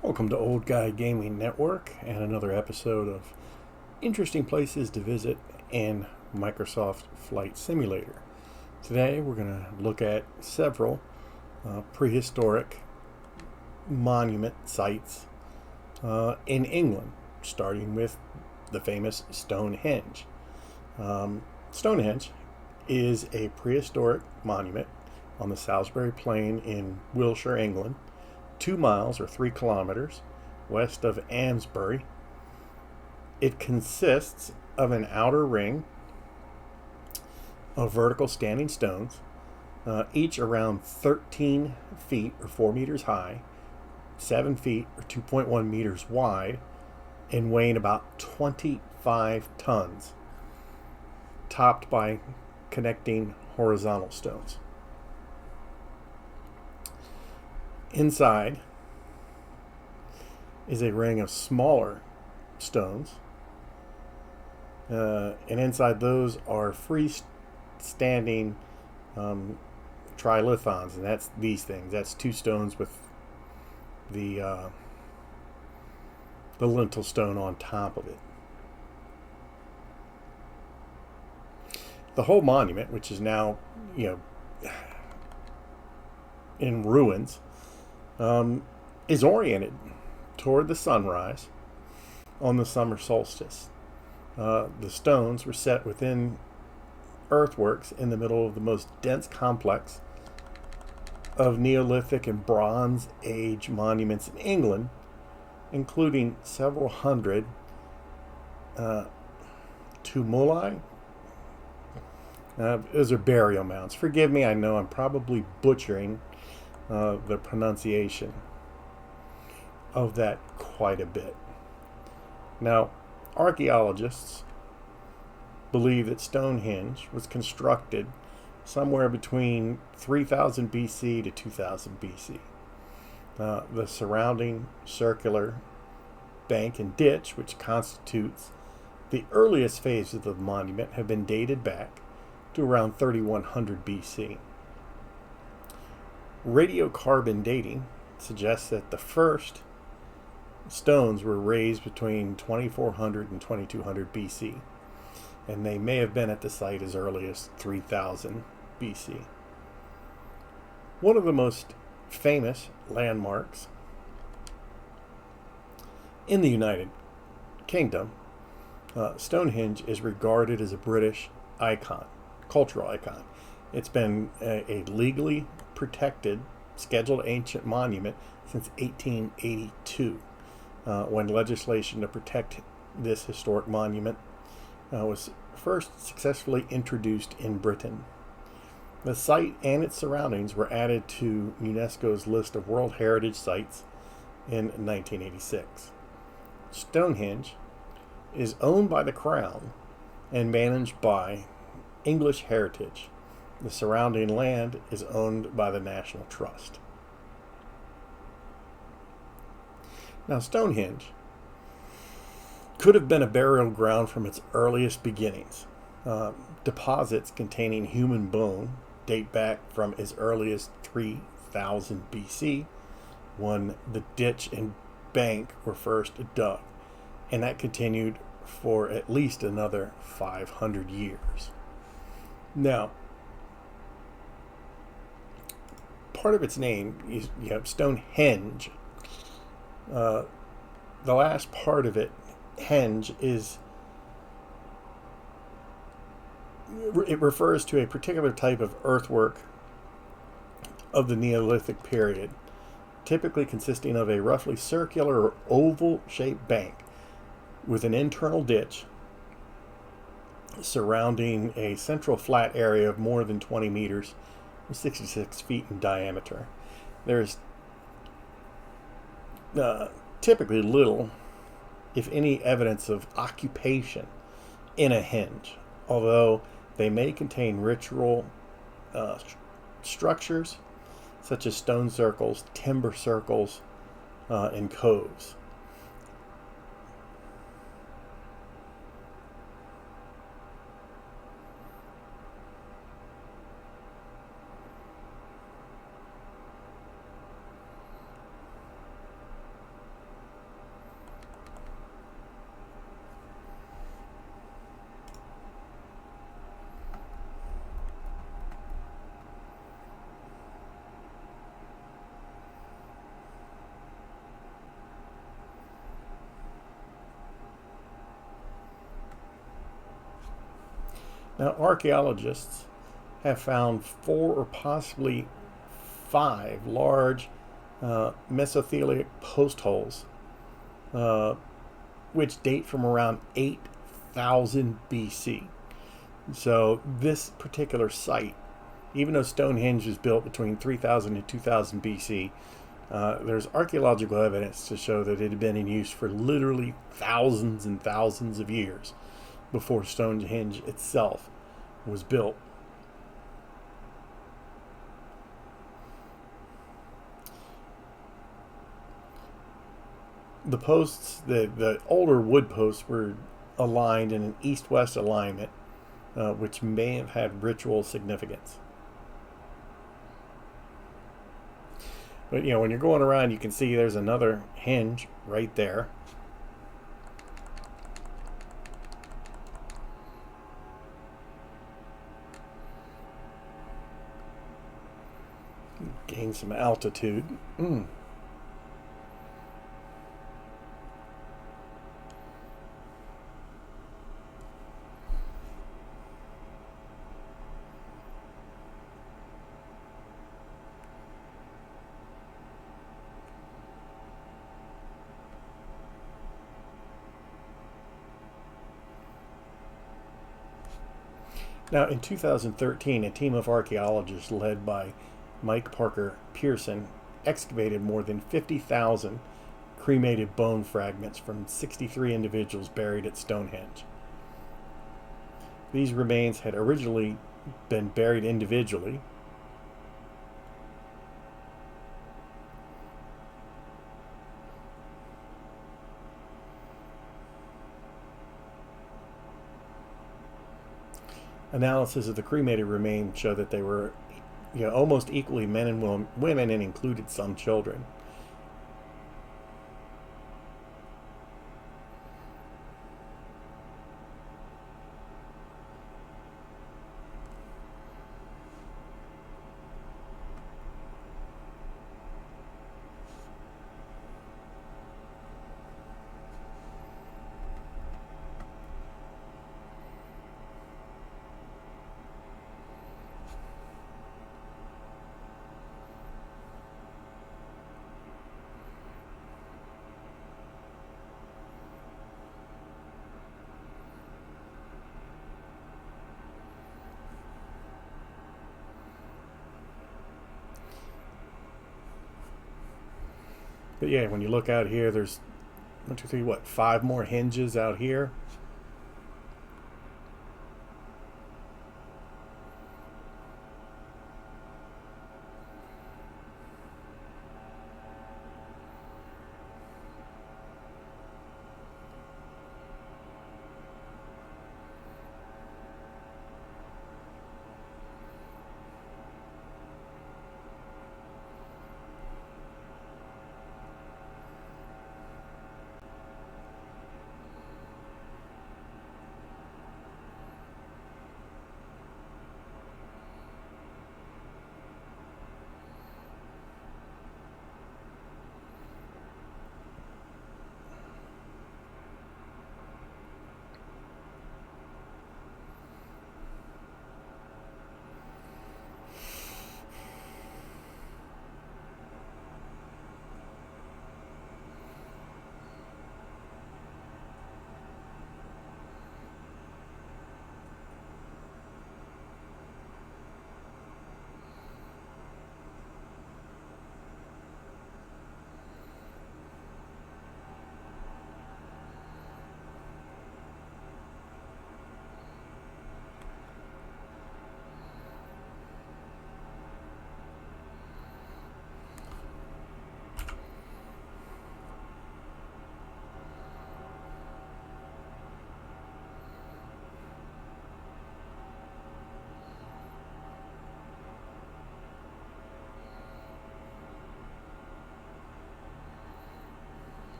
Welcome to Old Guy Gaming Network and another episode of Interesting Places to Visit in Microsoft Flight Simulator. Today we're going to look at several prehistoric monument sites in England, starting with the famous Stonehenge. Stonehenge is a prehistoric monument on the Salisbury Plain in Wiltshire, England, 2 miles or 3 kilometers west of Amesbury. It consists of an outer ring of vertical standing stones, each around 13 feet or 4 meters high, 7 feet or 2.1 meters wide, and weighing about 25 tons, topped by connecting horizontal stones. Inside is a ring of smaller stones, and inside those are freestanding trilithons, and that's these things. That's 2 stones with the lintel stone on top of it. The whole monument, which is now, in ruins, is oriented toward the sunrise on the summer solstice. The stones were set within earthworks in the middle of the most dense complex of Neolithic and Bronze Age monuments in England, including several hundred tumuli. Those are burial mounds. Forgive me, I know I'm probably butchering the pronunciation of that quite a bit. Now, archaeologists believe that Stonehenge was constructed somewhere between 3000 BC to 2000 BC. The surrounding circular bank and ditch, which constitutes the earliest phases of the monument, have been dated back to around 3100 BC. Radiocarbon dating suggests that the first stones were raised between 2400 and 2200 BC, and they may have been at the site as early as 3000 BC. One of the most famous landmarks in the United Kingdom, Stonehenge is regarded as a British icon, cultural icon. It's been a legally protected scheduled ancient monument since 1882, when legislation to protect this historic monument was first successfully introduced in Britain. The site and its surroundings were added to UNESCO's list of World Heritage Sites in 1986. Stonehenge is owned by the Crown and managed by English Heritage. The surrounding land is owned by the National Trust. Now, Stonehenge could have been a burial ground from its earliest beginnings. Deposits containing human bone date back from as early as 3000 BC, when the ditch and bank were first dug, and that continued for at least another 500 years. Now, part of its name is, Stonehenge. The last part of it, henge, it refers to a particular type of earthwork of the Neolithic period, typically consisting of a roughly circular or oval-shaped bank with an internal ditch surrounding a central flat area of more than 20 meters, 66 feet in diameter. There's typically little, if any, evidence of occupation in a henge, although they may contain ritual structures such as stone circles, timber circles, and coves. Now, archaeologists have found 4 or possibly 5 large mesothelic post holes, uh, which date from around 8,000 BC. So this particular site, even though Stonehenge was built between 3000 and 2000 BC, there's archaeological evidence to show that it had been in use for literally thousands and thousands of years before Stonehenge itself was built. The posts, the older wood posts, were aligned in an east-west alignment, which may have had ritual significance. But when you're going around, you can see there's another hinge right there. Gain some altitude. Now, in 2013, a team of archaeologists led by Mike Parker Pearson excavated more than 50,000 cremated bone fragments from 63 individuals buried at Stonehenge. These remains had originally been buried individually. Analysis of the cremated remains showed that they were almost equally men and women, and included some children. But when you look out here, there's 1, 2, 3, 5 more hinges out here.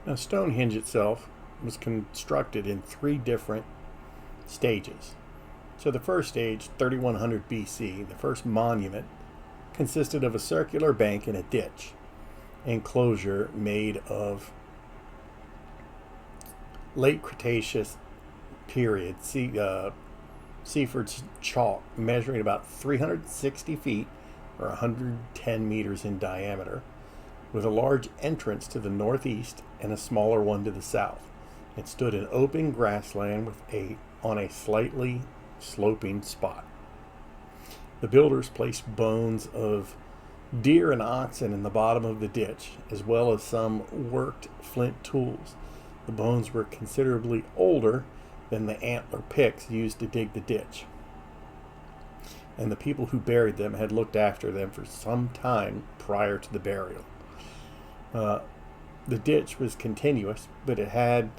Now, Stonehenge itself was constructed in three different stages. So the first stage, 3100 BC, the first monument, consisted of a circular bank and a ditch enclosure made of late Cretaceous period Seaford's chalk, measuring about 360 feet or 110 meters in diameter, with a large entrance to the northeast and a smaller one to the south. It stood in open grassland on a slightly sloping spot. The builders placed bones of deer and oxen in the bottom of the ditch, as well as some worked flint tools. The bones were considerably older than the antler picks used to dig the ditch, and the people who buried them had looked after them for some time prior to the burial. The ditch was continuous, but it had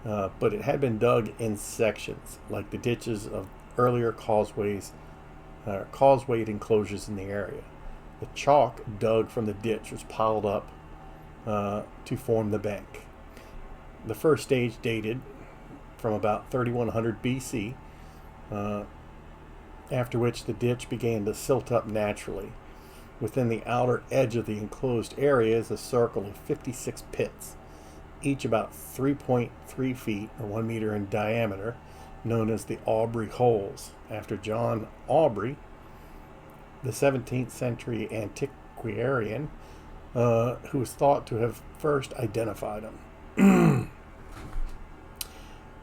been dug in sections, like the ditches of earlier causewayed enclosures in the area. The chalk dug from the ditch was piled up to form the bank. The first stage dated from about 3100 BC, after which the ditch began to silt up naturally. Within the outer edge of the enclosed area is a circle of 56 pits, each about 3.3 feet or 1 meter in diameter, known as the Aubrey holes, after John Aubrey, the 17th century antiquarian, who was thought to have first identified them.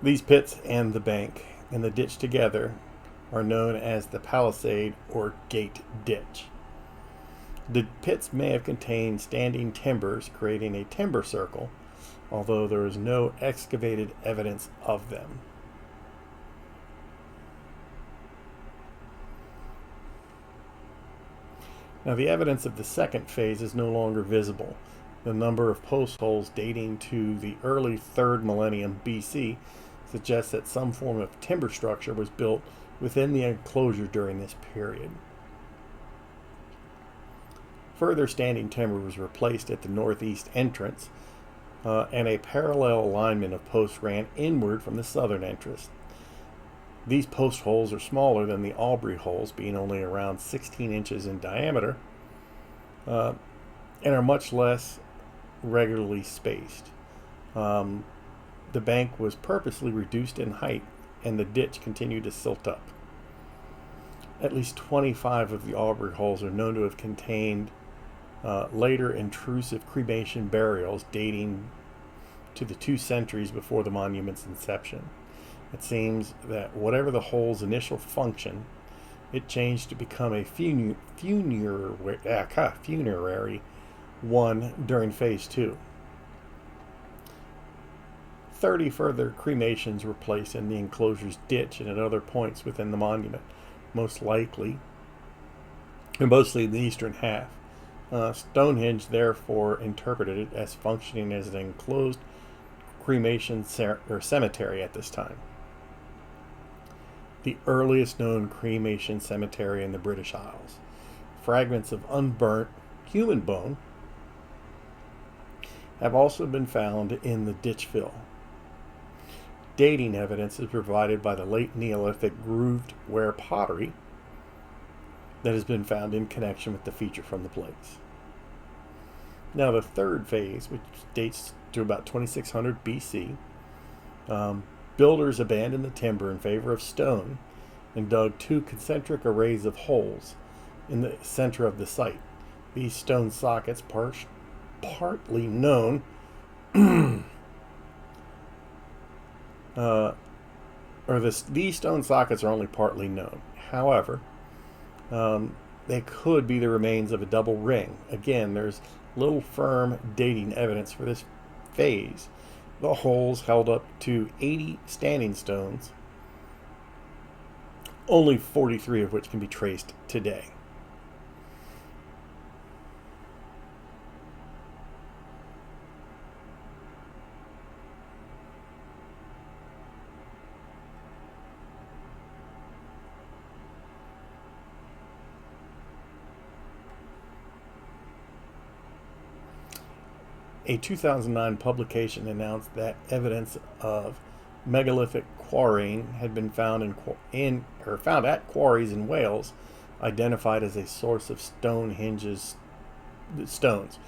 These pits and the bank and the ditch together are known as the palisade or gate ditch. The pits may have contained standing timbers, creating a timber circle, although there is no excavated evidence of them. Now, the evidence of the second phase is no longer visible. The number of post holes dating to the early 3rd millennium BC suggests that some form of timber structure was built within the enclosure during this period. Further standing timber was replaced at the northeast entrance, and a parallel alignment of posts ran inward from the southern entrance. These post holes are smaller than the Aubrey holes, being only around 16 inches in diameter, and are much less regularly spaced. The bank was purposely reduced in height, and the ditch continued to silt up. At least 25 of the Aubrey holes are known to have contained later intrusive cremation burials dating to the 2 centuries before the monument's inception. It seems that whatever the hole's initial function, it changed to become a funerary one during Phase 2. 30 further cremations were placed in the enclosure's ditch and at other points within the monument, mostly in the eastern half. Stonehenge therefore interpreted it as functioning as an enclosed cremation cemetery at this time. The earliest known cremation cemetery in the British Isles. Fragments of unburnt human bone have also been found in the ditch fill. Dating evidence is provided by the late Neolithic grooved ware pottery that has been found in connection with the feature from the place. Now, the third phase, which dates to about 2600 BC, builders abandoned the timber in favor of stone and dug 2 concentric arrays of holes in the center of the site. These stone sockets, partly known these stone sockets are only partly known. However, they could be the remains of a double ring. Again, there's little firm dating evidence for this phase. The holes held up to 80 standing stones, only 43 of which can be traced today. A 2009 publication announced that evidence of megalithic quarrying had been found found at quarries in Wales, identified as a source of Stonehenge's stones,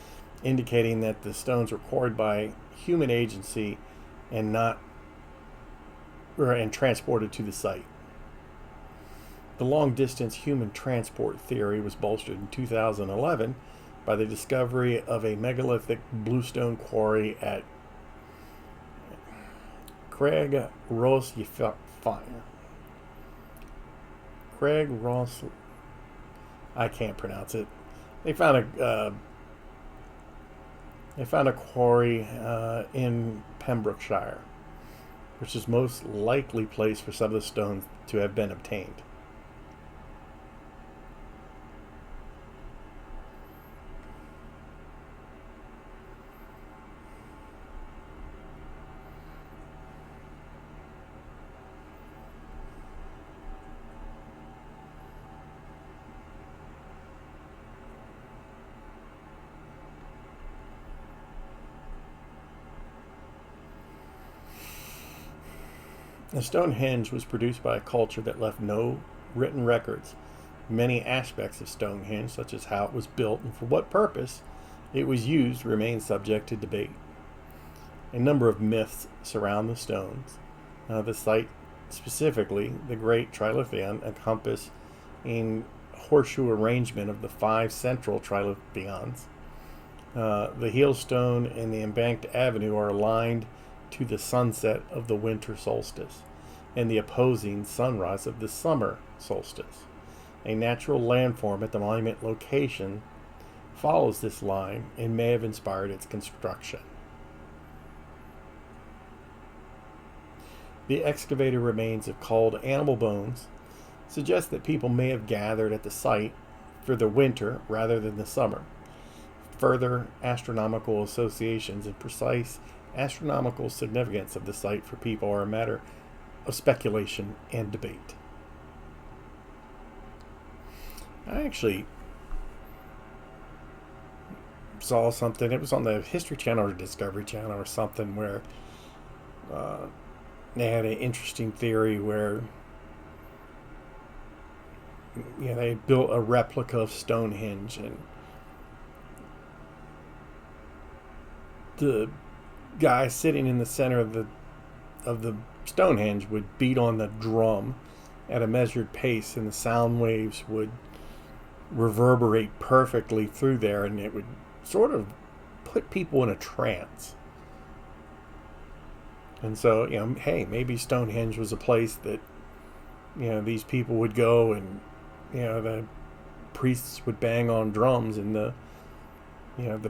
indicating that the stones were quarried by human agency and not and transported to the site. The long-distance human transport theory was bolstered in 2011 by the discovery of a megalithic bluestone quarry at Craig Ross. I can't pronounce it. They found a quarry in Pembrokeshire, which is most likely place for some of the stones to have been obtained. The Stonehenge was produced by a culture that left no written records. Many aspects of Stonehenge, such as how it was built and for what purpose it was used, remain subject to debate. A number of myths surround the stones. The site, specifically the Great Trilithion, encompass in horseshoe arrangement of the 5 central trilithions. The heel stone and the embanked avenue are aligned to the sunset of the winter solstice and the opposing sunrise of the summer solstice. A natural landform at the monument location follows this line and may have inspired its construction. The excavated remains of culled animal bones suggest that people may have gathered at the site for the winter rather than the summer. Further astronomical associations and precise astronomical significance of the site for people are a matter of speculation and debate. I actually saw something, it was on the History Channel or Discovery Channel or something, where they had an interesting theory where they built a replica of Stonehenge, and the guy sitting in the center of the Stonehenge would beat on the drum at a measured pace, and the sound waves would reverberate perfectly through there, and it would sort of put people in a trance. And so, hey, maybe Stonehenge was a place that these people would go, and the priests would bang on drums, and the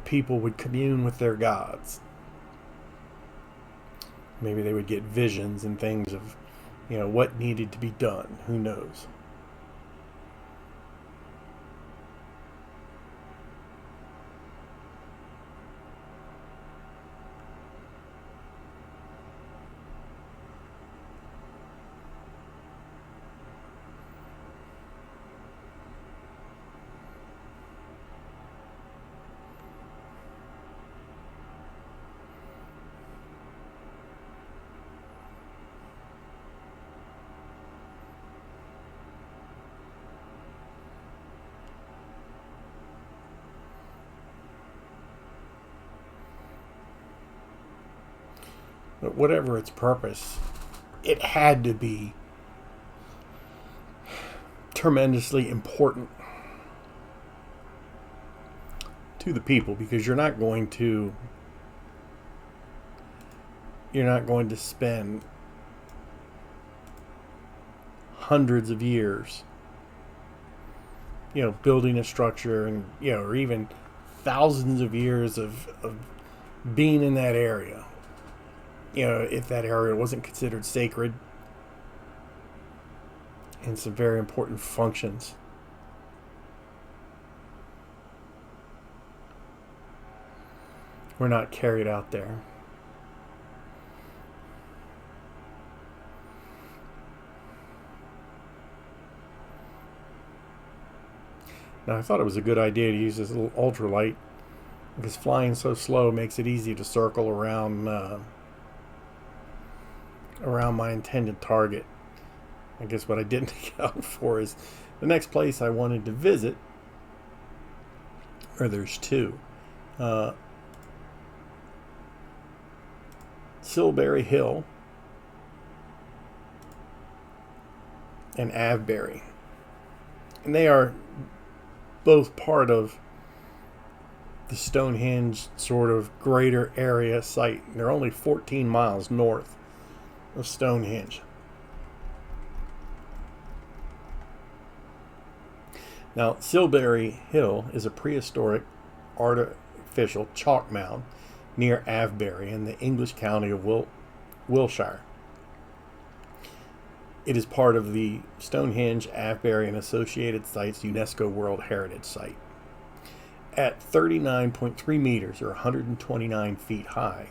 people would commune with their gods. Maybe they would get visions and things of, what needed to be done. Who knows? But whatever its purpose, it had to be tremendously important to the people, because you're not going to spend hundreds of years building a structure, and or even thousands of years of being in that area, if that area wasn't considered sacred and some very important functions. Were not carried out there. Now, I thought it was a good idea to use this little ultralight because flying so slow makes it easy to circle around my intended target. I guess what I didn't account for is the next place I wanted to visit, or there's two. Silbury Hill and Avebury. And they are both part of the Stonehenge sort of greater area site. They're only 14 miles north of Stonehenge. Now, Silbury Hill is a prehistoric artificial chalk mound near Avebury in the English county of Wiltshire. It is part of the Stonehenge, Avebury, and Associated Sites UNESCO World Heritage Site. At 39.3 meters, or 129 feet high,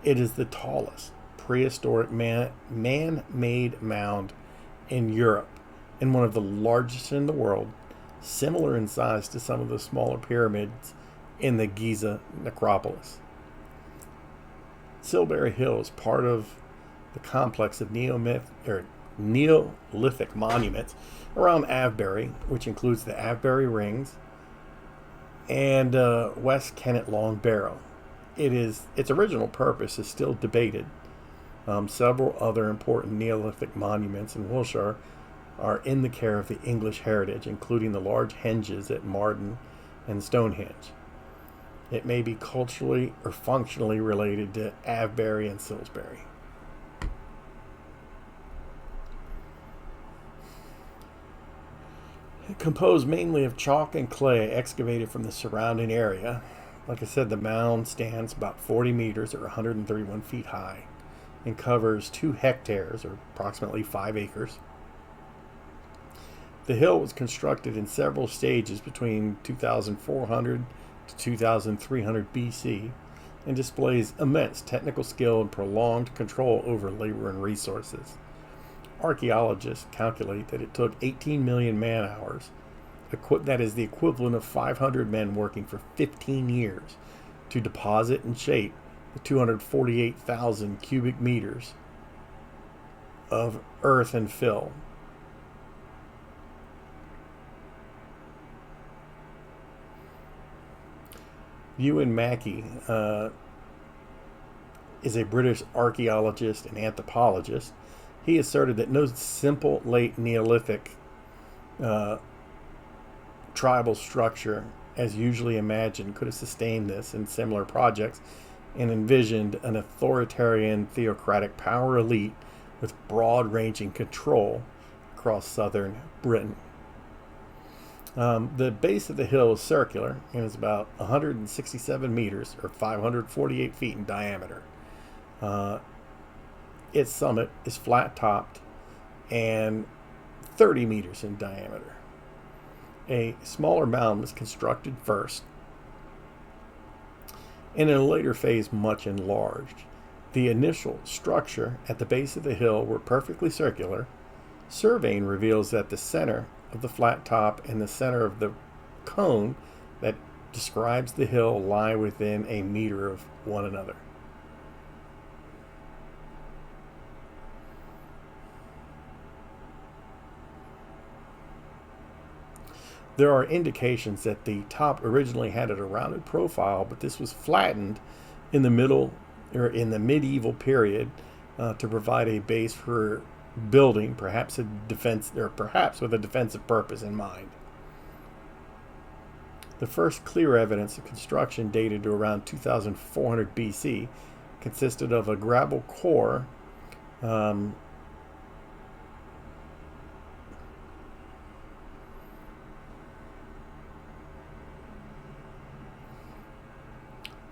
it is the tallest prehistoric man-made mound in Europe and one of the largest in the world, similar in size to some of the smaller pyramids in the Giza necropolis. Silbury Hill is part of the complex of Neolithic monuments around Avebury, which includes the Avebury Rings and West Kennet Long Barrow. Its original purpose is still debated. Several other important Neolithic monuments in Wiltshire are in the care of the English Heritage, including the large henges at Marden and Stonehenge. It may be culturally or functionally related to Avebury and Silbury. Composed mainly of chalk and clay excavated from the surrounding area. Like I said, the mound stands about 40 meters or 131 feet high and covers 2 hectares or approximately 5 acres. The hill was constructed in several stages between 2400 to 2300 BC and displays immense technical skill and prolonged control over labor and resources. Archaeologists calculate that it took 18 million man-hours, that is the equivalent of 500 men working for 15 years, to deposit and shape the 248,000 cubic meters of earth and fill. Ewan Mackey is a British archaeologist and anthropologist. He asserted that no simple late Neolithic tribal structure, as usually imagined, could have sustained this in similar projects, and envisioned an authoritarian theocratic power elite with broad-ranging control across southern Britain. The base of the hill is circular and is about 167 meters or 548 feet in diameter. Its summit is flat-topped and 30 meters in diameter. A smaller mound was constructed first, and in a later phase much enlarged. The initial structure at the base of the hill were perfectly circular. Surveying reveals that the center of the flat top and the center of the cone that describes the hill lie within a meter of one another. There are indications that the top originally had a rounded profile, but this was flattened in the medieval period to provide a base for building, perhaps with a defensive purpose in mind. The first clear evidence of construction dated to around 2400 BC consisted of a gravel core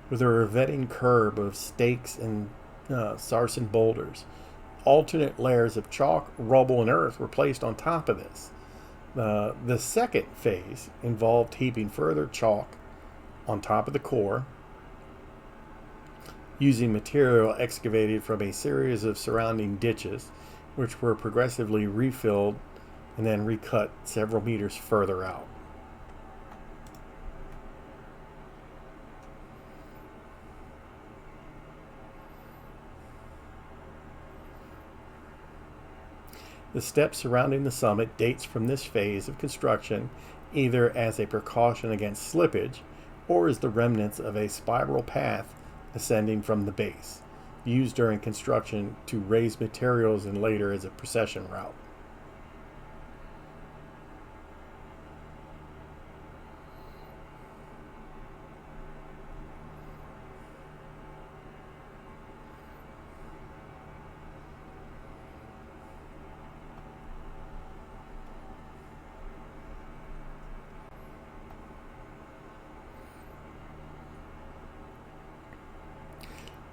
with a revetting curb of stakes and sarsen boulders. Alternate layers of chalk, rubble, and earth were placed on top of this. The second phase involved heaping further chalk on top of the core, using material excavated from a series of surrounding ditches, which were progressively refilled and then recut several meters further out. The steps surrounding the summit dates from this phase of construction, either as a precaution against slippage or as the remnants of a spiral path ascending from the base, used during construction to raise materials and later as a procession route.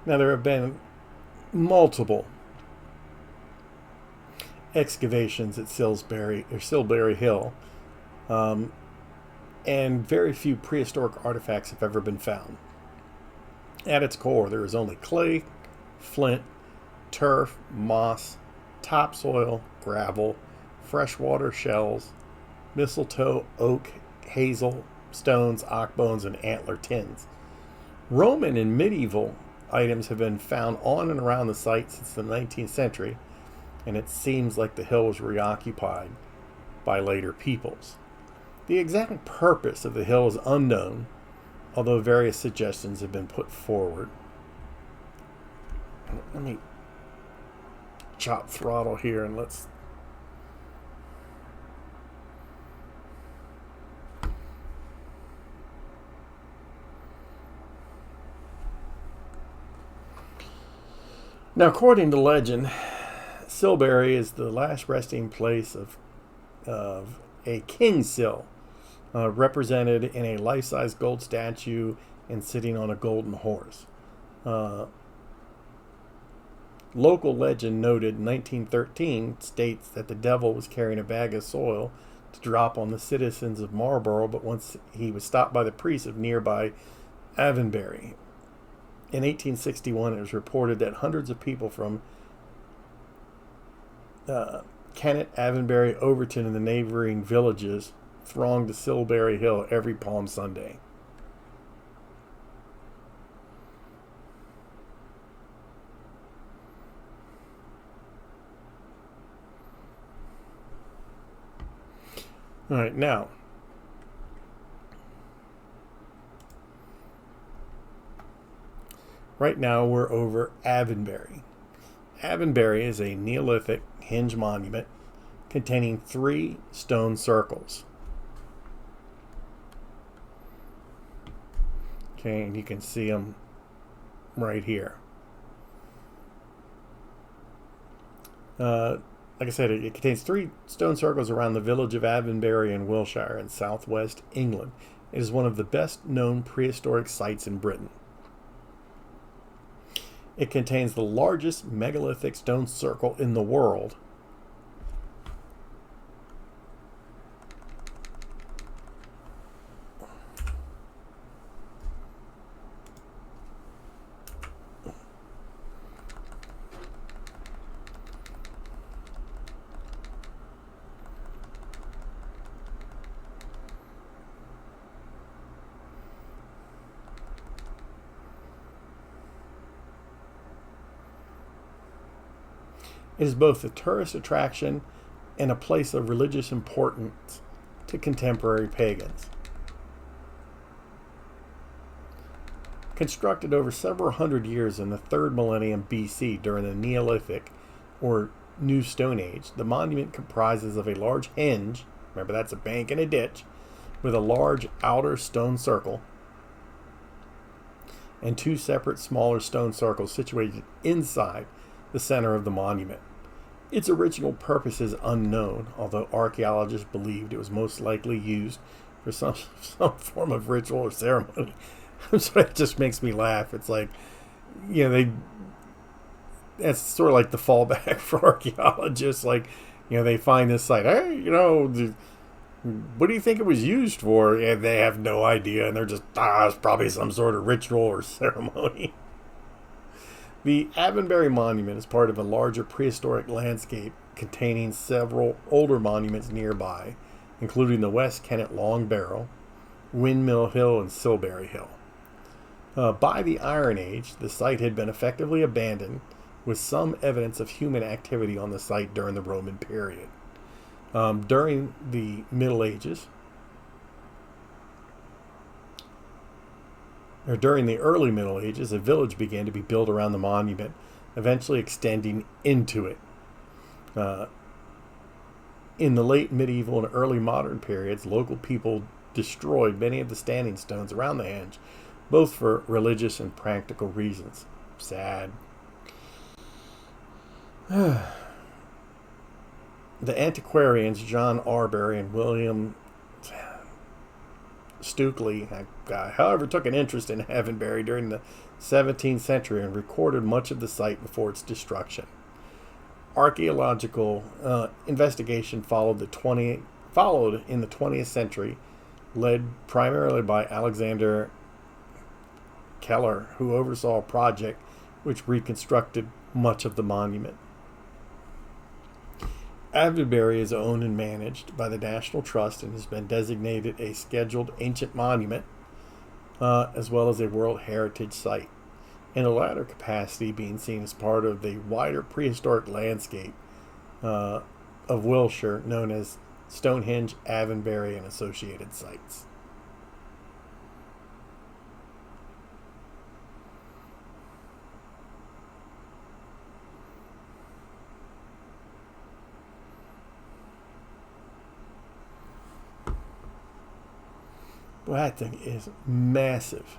Now, there have been multiple excavations at Silbury Hill, and very few prehistoric artifacts have ever been found. At its core, there is only clay, flint, turf, moss, topsoil, gravel, freshwater shells, mistletoe, oak, hazel, stones, oak bones, and antler tins. Roman and medieval items have been found on and around the site since the 19th century, and it seems like the hill was reoccupied by later peoples. The exact purpose of the hill is unknown, although various suggestions have been put forward. Let me chop throttle here and let's Now, according to legend, Silbury is the last resting place of a king Sil, represented in a life-size gold statue and sitting on a golden horse. Local legend noted in 1913 states that the devil was carrying a bag of soil to drop on the citizens of Marlborough, but once he was stopped by the priest of nearby Avebury. In 1861, it was reported that hundreds of people from Kennet, Avebury, Overton, and the neighboring villages thronged to Silbury Hill every Palm Sunday. All right, now, right now we're over Avebury. Avebury is a Neolithic henge monument containing 3 stone circles. Okay, and you can see them right here. Like I said, it contains 3 stone circles around the village of Avebury in Wiltshire in southwest England. It is one of the best known prehistoric sites in Britain. It contains the largest megalithic stone circle in the world. It is both a tourist attraction and a place of religious importance to contemporary pagans. Constructed over several hundred years in the 3rd millennium BC during the Neolithic or New Stone Age, the monument comprises of a large henge, remember that's a bank and a ditch, with a large outer stone circle, and 2 separate smaller stone circles situated inside the center of the monument. Its original purpose is unknown, although archaeologists believed it was most likely used for some form of ritual or ceremony. So it just makes me laugh. It's like, that's sort of like the fallback for archaeologists. Like, they find this site. Hey, what do you think it was used for? And they have no idea, and they're just, it's probably some sort of ritual or ceremony. The Avebury Monument is part of a larger prehistoric landscape containing several older monuments nearby, including the West Kennet Long Barrow, Windmill Hill, and Silbury Hill. By the Iron Age, the site had been effectively abandoned with some evidence of human activity on the site during the Roman period. During the Middle Ages, or during the early Middle Ages, a village began to be built around the monument, eventually extending into it. In the late medieval and early modern periods, local people destroyed many of the standing stones around the henge, both for religious and practical reasons. Sad. The antiquarians John Arbery and William Stukely, however, took an interest in Avebury during the 17th century and recorded much of the site before its destruction. Archaeological investigation followed in the 20th century, led primarily by Alexander Keller, who oversaw a project which reconstructed much of the monument. Avebury is owned and managed by the National Trust and has been designated a Scheduled Ancient Monument, as well as a World Heritage Site, in the latter capacity being seen as part of the wider prehistoric landscape of Wiltshire known as Stonehenge, Avebury, and associated sites. Well, that thing is massive.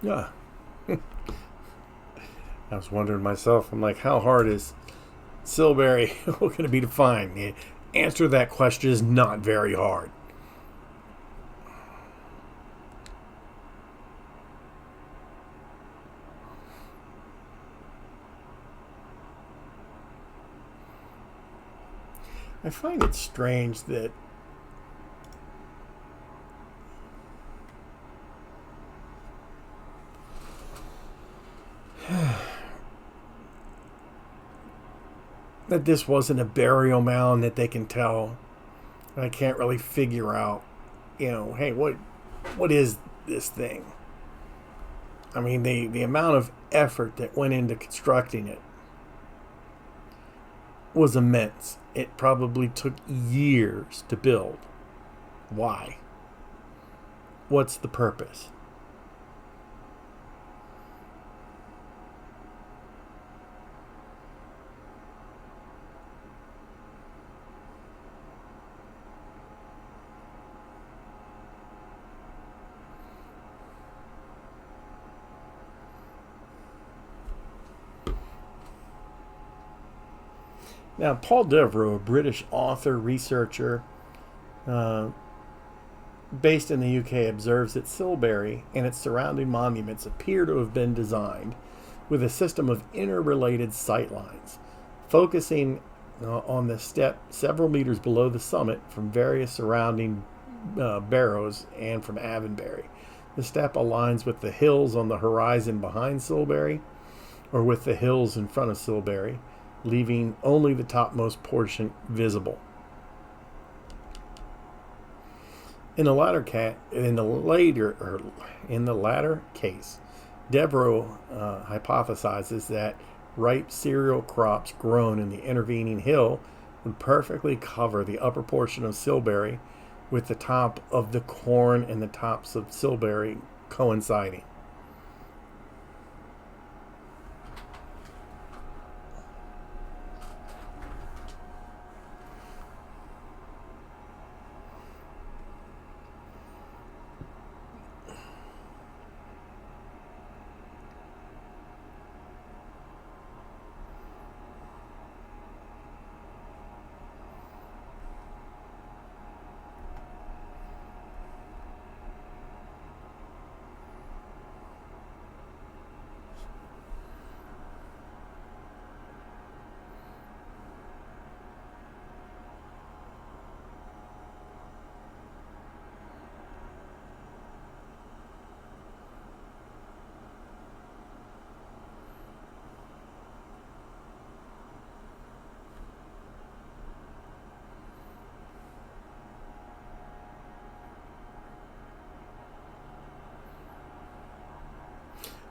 Yeah. I was wondering myself, I'm like, how hard is Silbury going to be to find? The answer to that question is not very hard. I find it strange that that this wasn't a burial mound that they can tell. I can't really figure out, hey, what is this thing? I mean, the amount of effort that went into constructing it was immense. It probably took years to build. Why? What's the purpose? Now, Paul Devereux, a British author, researcher based in the UK, observes that Silbury and its surrounding monuments appear to have been designed with a system of interrelated sightlines, focusing on the step several meters below the summit from various surrounding barrows and from Avebury. The step aligns with the hills on the horizon behind Silbury, or with the hills in front of Silbury, leaving only the topmost portion visible. In the latter case, Devereux hypothesizes that ripe cereal crops grown in the intervening hill would perfectly cover the upper portion of Silbury, with the top of the corn and the tops of Silbury coinciding.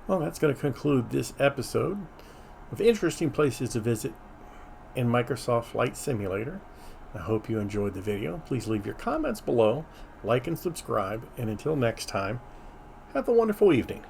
Well, that's going to conclude this episode of interesting places to visit in Microsoft Flight Simulator. I hope you enjoyed the video. Please leave your comments below, like and subscribe, and until next time, have a wonderful evening.